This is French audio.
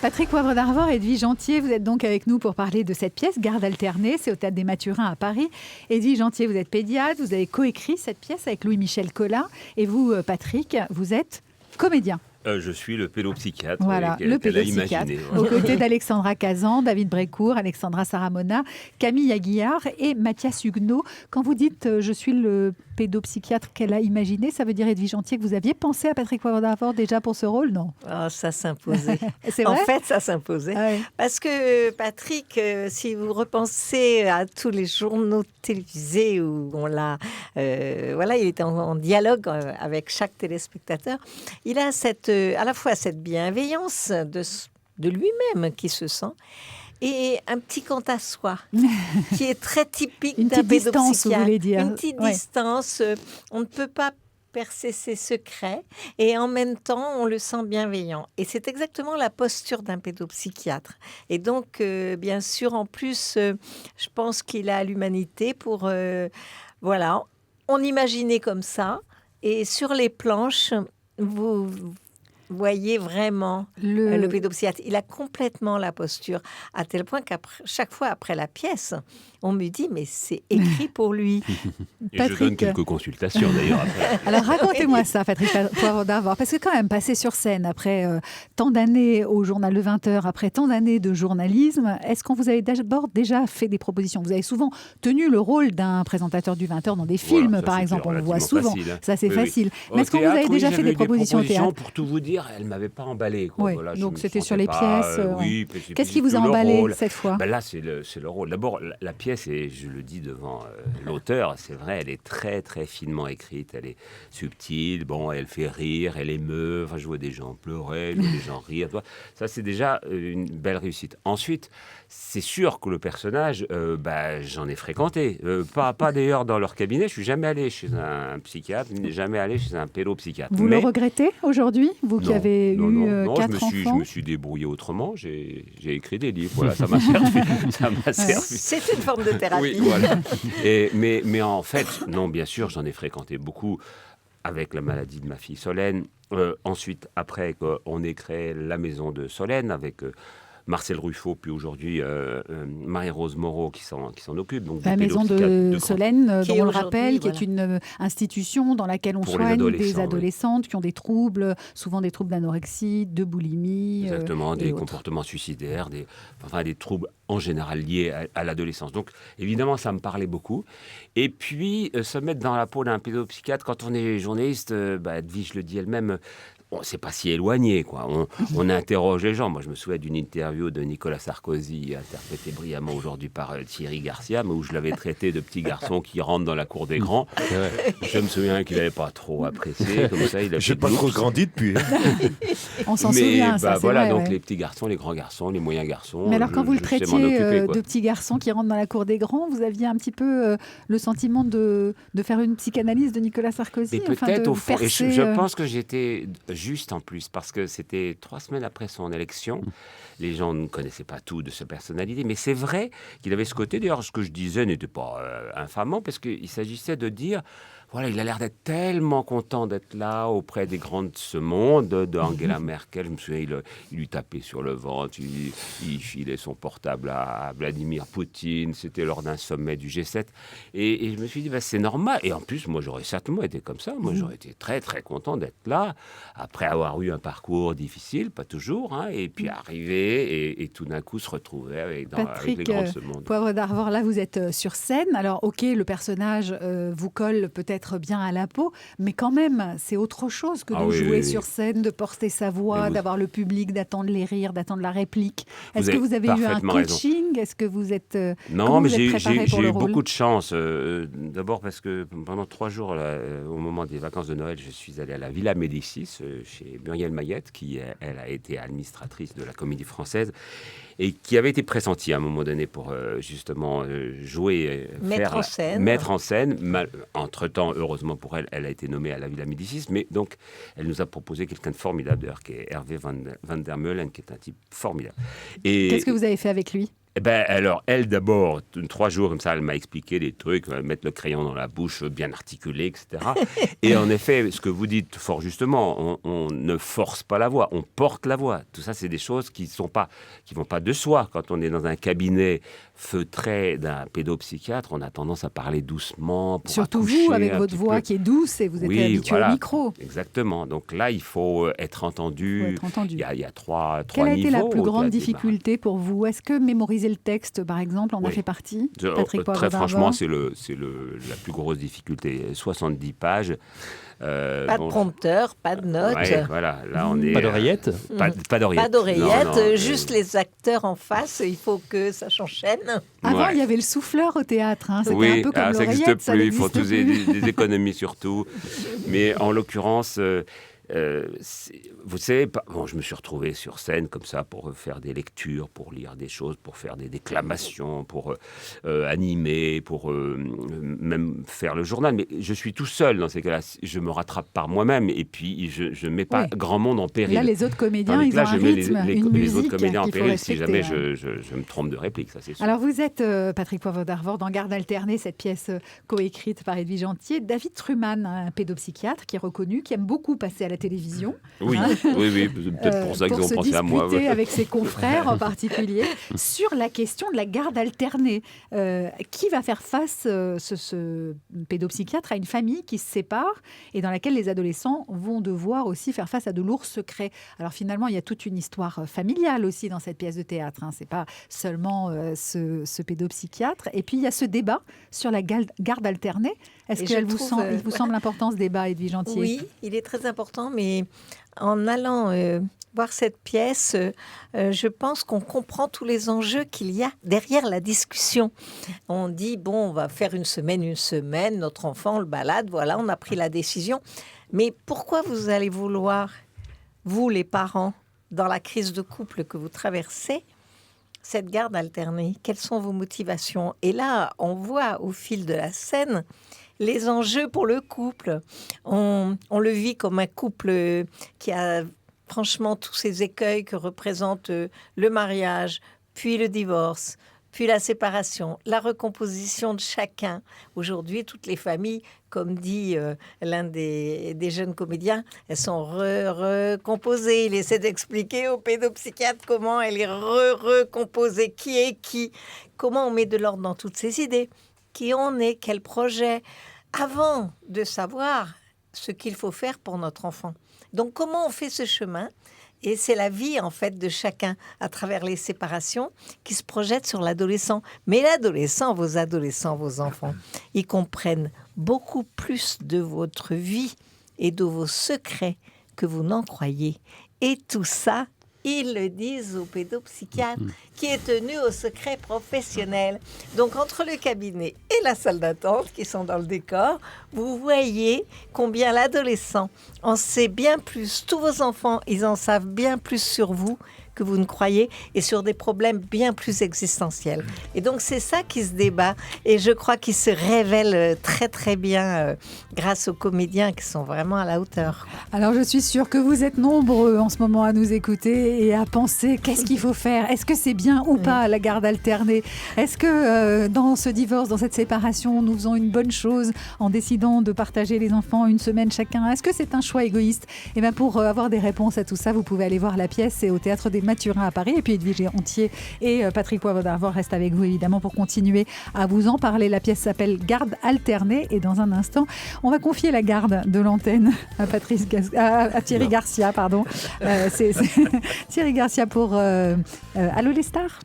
Patrick Poivre d'Arvor et Edwige Antier, vous êtes donc avec nous pour parler de cette pièce, Garde alternée, c'est au Théâtre des Mathurins à Paris. Edwige Antier, vous êtes pédiatre, vous avez coécrit cette pièce avec Louis-Michel Collin. Et vous, Patrick, vous êtes comédien. Je suis le pédopsychiatre voilà, qu'elle a imaginé. Aux côtés d'Alexandra Cazan, David Brécourt, Alexandra Saramona, Camille Aguillard et Mathias Huguenot. Quand vous dites « je suis le pédopsychiatre qu'elle a imaginé », ça veut dire, Edwige Antier, que vous aviez pensé à Patrick Poivre d'Arvor déjà pour ce rôle, non? Ça s'imposait. C'est vrai? En fait, ça s'imposait. Ah ouais. Parce que Patrick, si vous repensez à tous les journaux télévisés où on l'a... il était en dialogue avec chaque téléspectateur. Il a à la fois cette bienveillance de lui-même qui se sent et un petit quant à soi qui est très typique d'un pédopsychiatre. Vous voulez dire. Une petite distance. On ne peut pas percer ses secrets et en même temps on le sent bienveillant, et c'est exactement la posture d'un pédopsychiatre. Et donc bien sûr, en plus je pense qu'il a l'humanité pour on imaginait comme ça, et sur les planches vous voyez vraiment le pédopsychiatre. Il a complètement la posture, à tel point chaque fois après la pièce, on me dit mais c'est écrit pour lui. Et Patrick, je donne quelques consultations d'ailleurs après. Alors racontez-moi ça, Patrick Poivre d'Arvor, parce que quand même passer sur scène après tant d'années au journal Le 20h, après tant d'années de journalisme, est-ce qu'on vous avez d'abord déjà fait des propositions? Vous avez souvent tenu le rôle d'un présentateur du 20h dans des films, par exemple, on le voit souvent. Facile, hein. Ça c'est facile. Oui. Mais est-ce qu'on vous avez déjà fait des propositions au théâtre? Pour tout vous dire, elle ne m'avait pas emballé. Oui, voilà, donc c'était sur les pièces. Oui, qu'est-ce qui vous a emballé cette fois? Là, c'est le rôle. D'abord, la pièce, et je le dis devant l'auteur, c'est vrai, elle est très très finement écrite, elle est subtile, elle fait rire, elle émeut. Enfin, je vois des gens pleurer, je vois des gens rire. Ça, c'est déjà une belle réussite. Ensuite, c'est sûr que le personnage, j'en ai fréquenté. Pas d'ailleurs dans leur cabinet. Je suis jamais allé chez un psychiatre, jamais allé chez un pédopsychiatre. Vous le regrettez aujourd'hui, vous qui avez eu 4 enfants? Je me suis débrouillé autrement. J'ai écrit des livres. Voilà, ça m'a servi. C'est une forme de thérapie. Oui, voilà. Mais en fait, non, bien sûr, j'en ai fréquenté beaucoup avec la maladie de ma fille Solène. Ensuite, après, on ait créé la maison de Solène avec Marcel Ruffo, puis aujourd'hui Marie-Rose Moreau qui s'en occupe. Donc, la maison de Solène, dont on le rappelle, qui voilà, est une institution dans laquelle on soigne des adolescentes qui ont des troubles, souvent des troubles d'anorexie, de boulimie. Exactement, des comportements suicidaires, des troubles en général liés à l'adolescence. Donc évidemment, ça me parlait beaucoup. Et puis, se mettre dans la peau d'un pédopsychiatre, quand on est journaliste, Edwige le dit elle-même, c'est pas si éloigné, quoi. On interroge les gens. Moi, je me souviens d'une interview de Nicolas Sarkozy, interprétée brillamment aujourd'hui par Thierry Garcia, mais où je l'avais traité de petit garçon qui rentre dans la cour des grands. Je me souviens qu'il n'avait pas trop apprécié. Comme ça, il a j'ai pas trop grandi depuis. On s'en souvient, ça, c'est vrai. Donc les petits garçons, les grands garçons, les moyens garçons. Mais alors, quand vous le traitiez de petit garçon qui rentre dans la cour des grands, vous aviez un petit peu le sentiment de faire une psychanalyse de Nicolas Sarkozy? Et peut-être au fond. Et je pense que j'étais juste en plus, parce que c'était 3 semaines après son élection. Les gens ne connaissaient pas tout de sa personnalité, mais c'est vrai qu'il avait ce côté. D'ailleurs, ce que je disais n'était pas infamant, parce qu'il s'agissait de dire, voilà, il a l'air d'être tellement content d'être là auprès des grands de ce monde, de Angela Merkel. Je me souviens, il lui tapait sur le ventre, il filait son portable à Vladimir Poutine. C'était lors d'un sommet du G7. Et je me suis dit, c'est normal. Et en plus, moi, j'aurais certainement été comme ça. Moi, j'aurais été très, très content d'être là, après avoir eu un parcours difficile, pas toujours, et puis arriver et tout d'un coup se retrouver avec les grands de ce monde. Poivre d'Arvor, là, vous êtes sur scène. Alors, ok, le personnage vous colle peut-être bien à la peau, mais quand même, c'est autre chose que de jouer sur scène, de porter sa voix, d'avoir le public, d'attendre les rires, d'attendre la réplique. Est-ce que vous avez eu un coaching? Est-ce que vous êtes Non, mais j'ai eu beaucoup de chance. D'abord parce que pendant 3 jours, là, au moment des vacances de Noël, je suis allé à la Villa Médicis chez Muriel Mayette, qui elle a été administratrice de la Comédie Française et qui avait été pressentie à un moment donné pour justement jouer, mettre en scène. Entre-temps, heureusement pour elle, elle a été nommée à la Villa Médicis, mais donc elle nous a proposé quelqu'un de formidable d'ailleurs, qui est Hervé van der Meulen, qui est un type formidable. Qu'est-ce que vous avez fait avec lui? Eh ben, alors, elle, d'abord, 3 jours comme ça, elle m'a expliqué des trucs, mettre le crayon dans la bouche, bien articulé, etc. Et en effet, ce que vous dites fort justement, on ne force pas la voix, on porte la voix. Tout ça, c'est des choses qui vont pas de soi. Quand on est dans un cabinet feutré d'un pédopsychiatre, on a tendance à parler doucement. Pour Surtout accoucher vous, avec votre voix qui est douce et vous êtes habitué au micro. Exactement. Donc là, il faut être entendu. Il y a trois niveaux. Quelle a été la plus grande difficulté pour vous? Est-ce que mémoriser le texte, par exemple, en a fait partie? Très franchement, c'est la plus grosse difficulté. 70 pages. Pas de prompteur, pas de notes. Ouais, voilà. Là, on est, pas d'oreillette. Pas d'oreillette. Pas d'oreillette, non, juste les acteurs en face. Il faut que ça s'enchaîne. Avant, il y avait le souffleur au théâtre. Hein. C'était un peu comme l'oreillette. Ça n'existe plus. Il faut tous des économies surtout. Mais en l'occurrence... vous savez, je me suis retrouvé sur scène comme ça pour faire des lectures, pour lire des choses, pour faire des déclamations, pour animer, pour même faire le journal. Mais je suis tout seul dans ces cas-là. Je me rattrape par moi-même et puis je ne mets pas grand monde en péril. Là, les autres comédiens, ils ont un rythme, une musique les autres comédiens en péril si jamais hein. je me trompe de réplique, ça c'est sûr. Alors vous êtes, Patrick Poivre d'Arvor, dans Garde alternée, cette pièce coécrite par Edwige Antier. David Truman, un pédopsychiatre qui est reconnu, qui aime beaucoup passer à la télévision. Oui, hein, oui, peut-être pour ça qu'ils ont pensé à moi. Pour se disputer avec ses confrères en particulier sur la question de la garde alternée. Qui va faire face, ce pédopsychiatre, à une famille qui se sépare et dans laquelle les adolescents vont devoir aussi faire face à de lourds secrets. Alors finalement, il y a toute une histoire familiale aussi dans cette pièce de théâtre. Hein. C'est pas seulement ce pédopsychiatre. Et puis il y a ce débat sur la garde alternée. Est-ce qu'il vous semble important ce débat, Edwige Antier? Oui, il est très important, mais en allant voir cette pièce, je pense qu'on comprend tous les enjeux qu'il y a derrière la discussion. On dit, bon, on va faire une semaine, notre enfant, on le balade, voilà, on a pris la décision. Mais pourquoi vous allez vouloir, vous les parents, dans la crise de couple que vous traversez, cette garde alternée? Quelles sont vos motivations? Et là, on voit au fil de la scène les enjeux pour le couple. On le vit comme un couple qui a franchement tous ces écueils que représente le mariage, puis le divorce, puis la séparation, la recomposition de chacun. Aujourd'hui, toutes les familles, comme dit l'un des jeunes comédiens, elles sont recomposées. Il essaie d'expliquer au pédopsychiatre comment elle est recomposée, qui est qui, comment on met de l'ordre dans toutes ces idées, qui on est, quel projet, avant de savoir ce qu'il faut faire pour notre enfant. Donc, comment on fait ce chemin? Et c'est la vie, en fait, de chacun, à travers les séparations, qui se projette sur l'adolescent. Mais l'adolescent, vos enfants, ils comprennent beaucoup plus de votre vie et de vos secrets que vous n'en croyez. Et tout ça, ils le disent au pédopsychiatre qui est tenu au secret professionnel. Donc, entre le cabinet et la salle d'attente, qui sont dans le décor, vous voyez combien l'adolescent en sait bien plus. Tous vos enfants, ils en savent bien plus sur vous que vous ne croyez et sur des problèmes bien plus existentiels. Et donc, c'est ça qui se débat et je crois qu'il se révèle très, très bien grâce aux comédiens qui sont vraiment à la hauteur. Alors, je suis sûre que vous êtes nombreux en ce moment à nous écouter et à penser qu'est-ce qu'il faut faire? Est-ce que c'est bien ou pas la garde alternée? Est-ce que dans ce divorce, dans cette séparation, nous faisons une bonne chose en décidant de partager les enfants une semaine chacun? Est-ce que c'est un choix égoïste? Et bien, pour avoir des réponses à tout ça, vous pouvez aller voir la pièce. C'est au Théâtre des Mathurins à Paris. Et puis Edwige Antier et Patrick Poivre d'Arvor restent avec vous évidemment pour continuer à vous en parler. La pièce s'appelle Garde alternée et dans un instant, on va confier la garde de l'antenne à Thierry Garcia. C'est Thierry Garcia pour Allô les stars.